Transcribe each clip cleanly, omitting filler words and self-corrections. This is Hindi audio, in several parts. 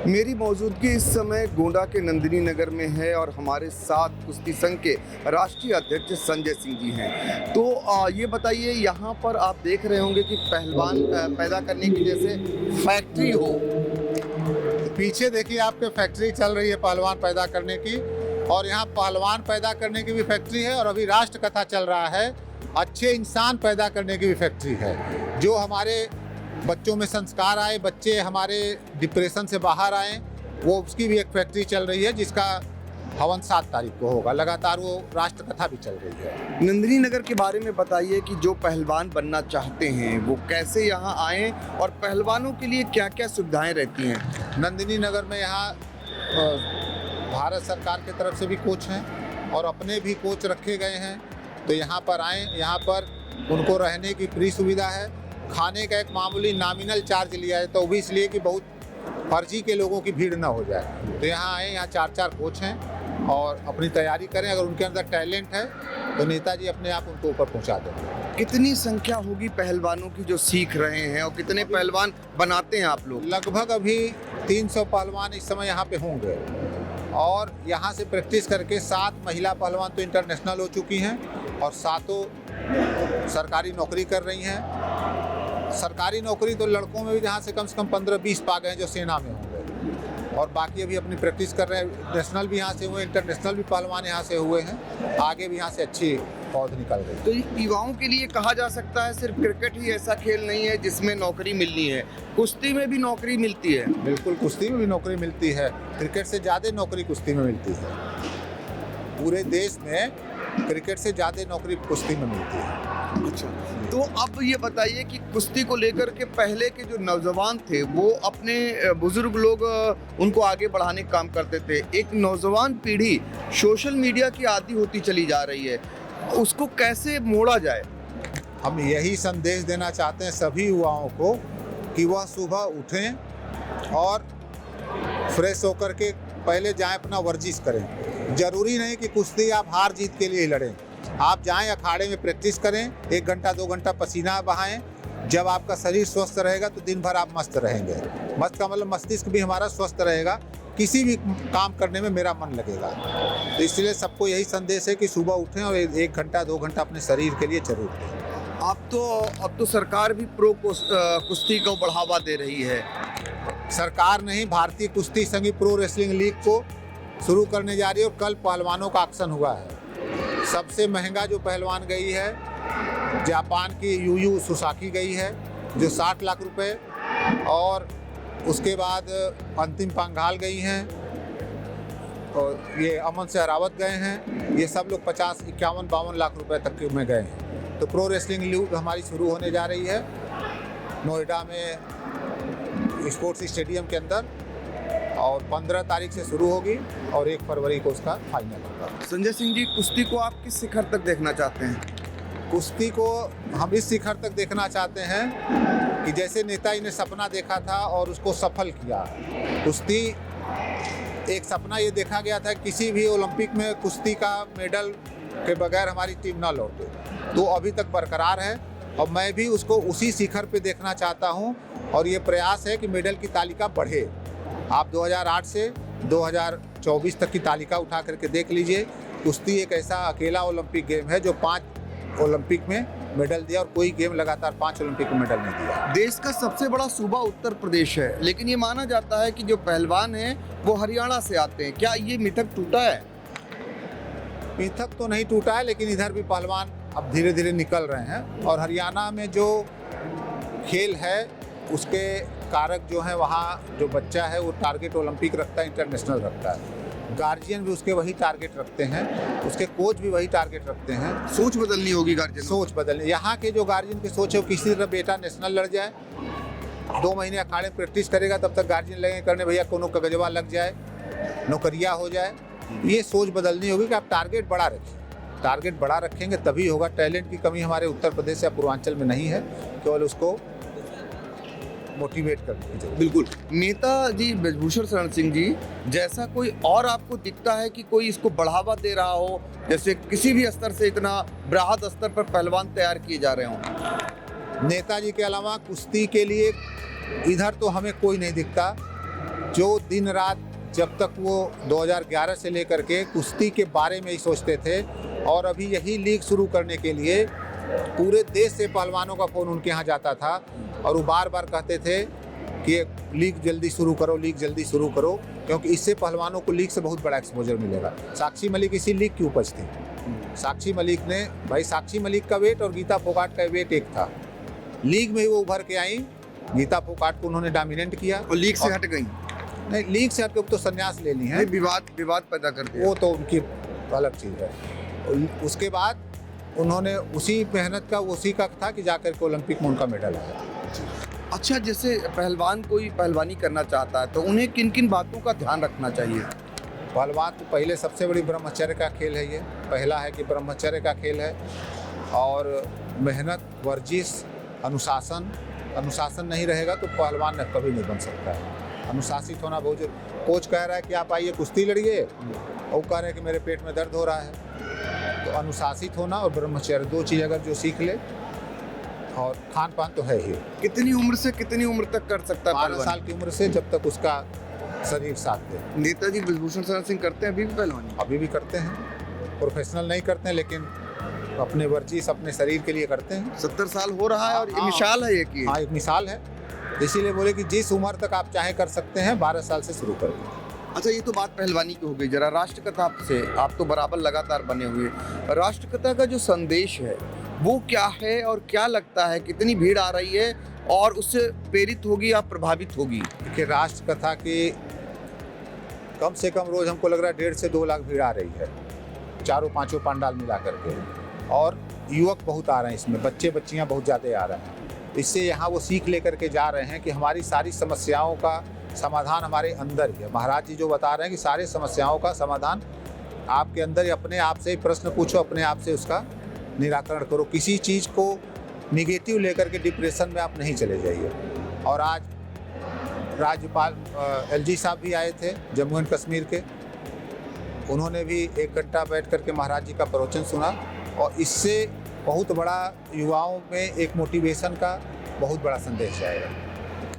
मेरी मौजूदगी इस समय गोंडा के नंदिनी नगर में है और हमारे साथ कुश्ती संघ के राष्ट्रीय अध्यक्ष संजय सिंह जी हैं। तो ये बताइए, यहाँ पर आप देख रहे होंगे कि पहलवान पैदा करने की जैसे फैक्ट्री हो। पीछे देखिए आपके फैक्ट्री चल रही है पहलवान पैदा करने की, और यहाँ पहलवान पैदा करने की भी फैक्ट्री है, और अभी राष्ट्र कथा चल रहा है, अच्छे इंसान पैदा करने की भी फैक्ट्री है। जो हमारे बच्चों में संस्कार आए, बच्चे हमारे डिप्रेशन से बाहर आए, वो उसकी भी एक फैक्ट्री चल रही है, जिसका हवन 7 तारीख को होगा। लगातार वो राष्ट्र कथा भी चल रही है। नंदिनी नगर के बारे में बताइए कि जो पहलवान बनना चाहते हैं वो कैसे यहाँ आएँ और पहलवानों के लिए क्या क्या सुविधाएं रहती हैं। नंदिनी नगर में यहाँ भारत सरकार की तरफ से भी कोच हैं और अपने भी कोच रखे गए हैं, तो यहाँ पर आएँ। यहाँ पर उनको रहने की फ्री सुविधा है। खाने का एक मामूली नॉमिनल चार्ज लिया है, तो वो भी इसलिए कि बहुत फर्जी के लोगों की भीड़ ना हो जाए। तो यहाँ आए, यहाँ 4 कोच हैं और अपनी तैयारी करें। अगर उनके अंदर टैलेंट है तो नेताजी अपने आप उनको ऊपर पहुँचा देंगे। कितनी संख्या होगी पहलवानों की जो सीख रहे हैं और कितने पहलवान बनाते हैं आप लोग? लगभग अभी 300 पहलवान इस समय यहाँ पे होंगे, और यहाँ से प्रैक्टिस करके 7 महिला पहलवान तो इंटरनेशनल हो चुकी हैं और 7 सरकारी नौकरी कर रही हैं। सरकारी नौकरी तो लड़कों में भी जहाँ से कम 15-20 पा गए हैं जो सेना में होंगे, और बाकी अभी अपनी प्रैक्टिस कर रहे हैं। नेशनल भी यहाँ से हुए, इंटरनेशनल भी पहलवान यहाँ से हुए हैं। आगे भी यहाँ से अच्छी पौध निकल रही है। तो युवाओं के लिए कहा जा सकता है सिर्फ क्रिकेट ही ऐसा खेल नहीं है जिसमें नौकरी मिलनी है, कुश्ती में भी नौकरी मिलती है। बिल्कुल, कुश्ती में भी नौकरी मिलती है। क्रिकेट से ज़्यादा नौकरी कुश्ती में मिलती है। पूरे देश में क्रिकेट से ज़्यादा नौकरी कुश्ती में मिलती है। अच्छा, तो अब ये बताइए कि कुश्ती को लेकर के पहले के जो नौजवान थे वो अपने बुजुर्ग लोग उनको आगे बढ़ाने का काम करते थे। एक नौजवान पीढ़ी सोशल मीडिया की आदी होती चली जा रही है, उसको कैसे मोड़ा जाए? हम यही संदेश देना चाहते हैं सभी युवाओं को कि वह सुबह उठें और फ्रेश होकर के पहले जाएं, अपना वर्जिश करें। ज़रूरी नहीं कि कुश्ती आप हार जीत के लिए ही लड़ें। आप जाएं, अखाड़े में प्रैक्टिस करें, 1 घंटा 2 घंटा पसीना बहाएं। जब आपका शरीर स्वस्थ रहेगा तो दिन भर आप मस्त रहेंगे। मस्त का मतलब मस्तिष्क भी हमारा स्वस्थ रहेगा, किसी भी काम करने में मेरा मन लगेगा। तो इसलिए सबको यही संदेश है कि सुबह उठें और 1 घंटा 2 घंटा अपने शरीर के लिए जरूर दें। अब तो सरकार भी प्रो कुश्ती को बढ़ावा दे रही है। सरकार नहीं, भारतीय कुश्ती संघ प्रो रेसलिंग लीग को शुरू करने जा रही है, और कल पहलवानों का ऑक्शन हुआ है। सबसे महंगा जो पहलवान गई है जापान की यूयू सुसाकी गई है, जो 60 लाख रुपए, और उसके बाद अंतिम पंघाल गई हैं, और ये अमन से हरावत गए हैं। ये सब लोग 50, 51, 52 लाख रुपए तक में गए हैं। तो प्रो रेसलिंग लीग हमारी शुरू होने जा रही है नोएडा में स्पोर्ट्स स्टेडियम के अंदर, और 15 तारीख से शुरू होगी और 1 फरवरी को उसका फाइनल होगा। संजय सिंह जी, कुश्ती को आप किस शिखर तक देखना चाहते हैं? कुश्ती को हम इस शिखर तक देखना चाहते हैं कि जैसे नेताजी ने सपना देखा था और उसको सफल किया। कुश्ती एक सपना ये देखा गया था, किसी भी ओलंपिक में कुश्ती का मेडल के बगैर हमारी टीम ना लौटे, तो अभी तक बरकरार है, और मैं भी उसको उसी शिखर पे देखना चाहता हूँ। और ये प्रयास है कि मेडल की तालिका बढ़े। आप 2008 से 2024 तक की तालिका उठा करके देख लीजिए। कुश्ती एक ऐसा अकेला ओलंपिक गेम है जो 5 ओलंपिक में मेडल दिया, और कोई गेम लगातार 5 ओलंपिक में मेडल नहीं दिया। देश का सबसे बड़ा सूबा उत्तर प्रदेश है, लेकिन ये माना जाता है कि जो पहलवान हैं वो हरियाणा से आते हैं। क्या ये मिथक टूटा है? मिथक तो नहीं टूटा है, लेकिन इधर भी पहलवान अब धीरे धीरे निकल रहे हैं, और हरियाणा में जो खेल है उसके कारक जो है, वहाँ जो बच्चा है वो टारगेट ओलंपिक रखता है, इंटरनेशनल रखता है। गार्जियन भी उसके वही टारगेट रखते हैं, उसके कोच भी वही टारगेट रखते हैं। सोच बदलनी होगी गार्जियन, सोच बदलने, यहाँ के जो गार्जियन की सोच है वो किसी तरह बेटा नेशनल लड़ जाए, 2 महीने अखाड़े में प्रैक्टिस करेगा, तब तक गार्जियन लगे करने भैया कोनो कागजवा लग जाए, नौकरिया हो जाए। ये सोच बदलनी होगी कि आप टारगेट बड़ा रखें, टारगेट बड़ा रखेंगे तभी होगा। टैलेंट की कमी हमारे उत्तर प्रदेश या पूर्वांचल में नहीं है, केवल उसको मोटिवेट करने की जरूरत। बिल्कुल। नेताजी ब्रजभूषण शरण सिंह जी जैसा कोई और आपको दिखता है कि कोई इसको बढ़ावा दे रहा हो, जैसे किसी भी स्तर से इतना बृहद स्तर पर पहलवान तैयार किए जा रहे हों? नेताजी के अलावा कुश्ती के लिए इधर तो हमें कोई नहीं दिखता, जो दिन रात जब तक वो 2011 से लेकर के कुश्ती के बारे में ही सोचते थे, और अभी यही लीग शुरू करने के लिए पूरे देश से पहलवानों का फ़ोन उनके यहाँ जाता था, और वो बार बार कहते थे कि ये लीग जल्दी शुरू करो, लीग जल्दी शुरू करो, क्योंकि इससे पहलवानों को लीग से बहुत बड़ा एक्सपोजर मिलेगा। साक्षी मलिक इसी लीग की उपज थी। साक्षी मलिक ने, भाई साक्षी मलिक का वेट और गीता फोगाट का वेट एक था, लीग में ही वो उभर के आई। गीता फोगाट को उन्होंने डोमिनेट किया और लीग से हट गई। नहीं, लीग से हटकर तो संन्यास ले ली है, विवाद पैदा कर दिया, वो तो उनकी अलग चीज़ है। उसके बाद उन्होंने उसी मेहनत का, उसी का था कि जाकर के ओलंपिक में उनका मेडल आया। अच्छा, जैसे पहलवान कोई पहलवानी करना चाहता है तो उन्हें किन किन बातों का ध्यान रखना चाहिए? पहलवान तो पहले सबसे बड़ी ब्रह्मचर्य का खेल है। ये पहला है कि ब्रह्मचर्य का खेल है, और मेहनत, वर्जिश, अनुशासन नहीं रहेगा तो पहलवान कभी नहीं बन सकता है। अनुशासित होना बहुत जरूरी। कोच कह रहा है कि आप आइए कुश्ती लड़िए, और कह रहे हैं कि मेरे पेट में दर्द हो रहा है, तो अनुशासित होना और ब्रह्मचर्य 2 चीज़ अगर जो सीख ले, और खान पान तो है ही। कितनी उम्र से कितनी उम्र तक कर सकता है? 12 साल की उम्र से, जब तक उसका शरीर साथ दे। नेताजी ब्रजभूषण शरण सिंह करते हैं अभी भी पहलवानी? अभी भी करते हैं, प्रोफेशनल नहीं करते हैं, लेकिन अपने वर्जिश, अपने शरीर के लिए करते हैं। 70 साल हो रहा है, और ये मिसाल है ये कि हाँ, एक मिसाल है। इसीलिए बोले कि जिस उम्र तक आप चाहे कर सकते हैं, 12 साल से शुरू करें। अच्छा, ये तो बात पहलवानी की हो गई। जरा राष्ट्रकथा से आप तो बराबर लगातार बने हुए, राष्ट्रकथा का जो संदेश है वो क्या है, और क्या लगता है कितनी भीड़ आ रही है और उससे प्रेरित होगी या प्रभावित होगी? देखिए, राष्ट्रकथा की कम से कम रोज हमको लग रहा है 1.5 से 2 लाख भीड़ आ रही है, 4-5 पंडाल मिला करके, और युवक बहुत आ रहे हैं इसमें, बच्चे बच्चियां बहुत ज़्यादा आ रहे हैं। इससे यहाँ वो सीख लेकर के जा रहे हैं कि हमारी सारी समस्याओं का समाधान हमारे अंदर ही है। महाराज जी जो बता रहे हैं कि सारी समस्याओं का समाधान आपके अंदर ही, अपने आप से प्रश्न पूछो, अपने आप से उसका निराकरण करो। किसी चीज़ को निगेटिव लेकर के डिप्रेशन में आप नहीं चले जाइए। और आज राज्यपाल LG साहब भी आए थे जम्मू एंड कश्मीर के, उन्होंने भी 1 घंटा बैठ करके महाराज जी का प्रवचन सुना, और इससे बहुत बड़ा युवाओं में एक मोटिवेशन का बहुत बड़ा संदेश आएगा।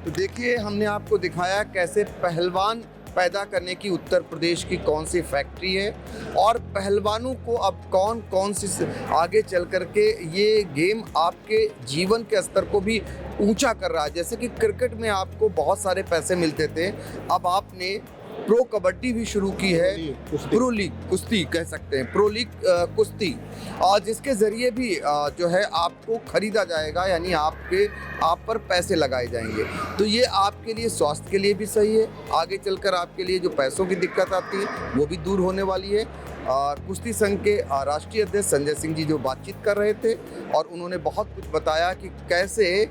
तो देखिए, हमने आपको दिखाया कैसे पहलवान पैदा करने की उत्तर प्रदेश की कौन सी फैक्ट्री है, और पहलवानों को अब कौन कौन सी आगे चल कर के ये गेम आपके जीवन के स्तर को भी ऊंचा कर रहा है। जैसे कि क्रिकेट में आपको बहुत सारे पैसे मिलते थे, अब आपने प्रो कबड्डी भी शुरू की है, प्रो लीग कुश्ती कह सकते हैं, प्रो लीग कुश्ती, और जिसके ज़रिए भी जो है आपको ख़रीदा जाएगा, यानी आप पर पैसे लगाए जाएंगे। तो ये आपके लिए, स्वास्थ्य के लिए भी सही है। आगे चलकर आपके लिए जो पैसों की दिक्कत आती है वो भी दूर होने वाली है। कुश्ती संघ के राष्ट्रीय अध्यक्ष संजय सिंह जी जो बातचीत कर रहे थे, और उन्होंने बहुत कुछ बताया कि कैसे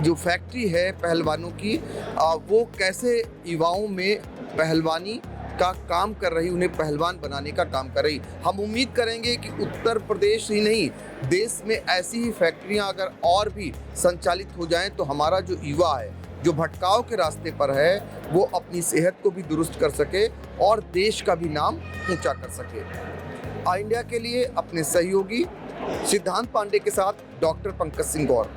जो फैक्ट्री है पहलवानों की, वो कैसे युवाओं में पहलवानी का काम कर रही, उन्हें पहलवान बनाने का काम कर रही। हम उम्मीद करेंगे कि उत्तर प्रदेश ही नहीं, देश में ऐसी ही फैक्ट्रियां अगर और भी संचालित हो जाएं तो हमारा जो युवा है, जो भटकाव के रास्ते पर है, वो अपनी सेहत को भी दुरुस्त कर सके और देश का भी नाम ऊंचा कर सके। आई इंडिया के लिए अपने सहयोगी सिद्धांत पांडे के साथ डॉक्टर पंकज सिंह गौर।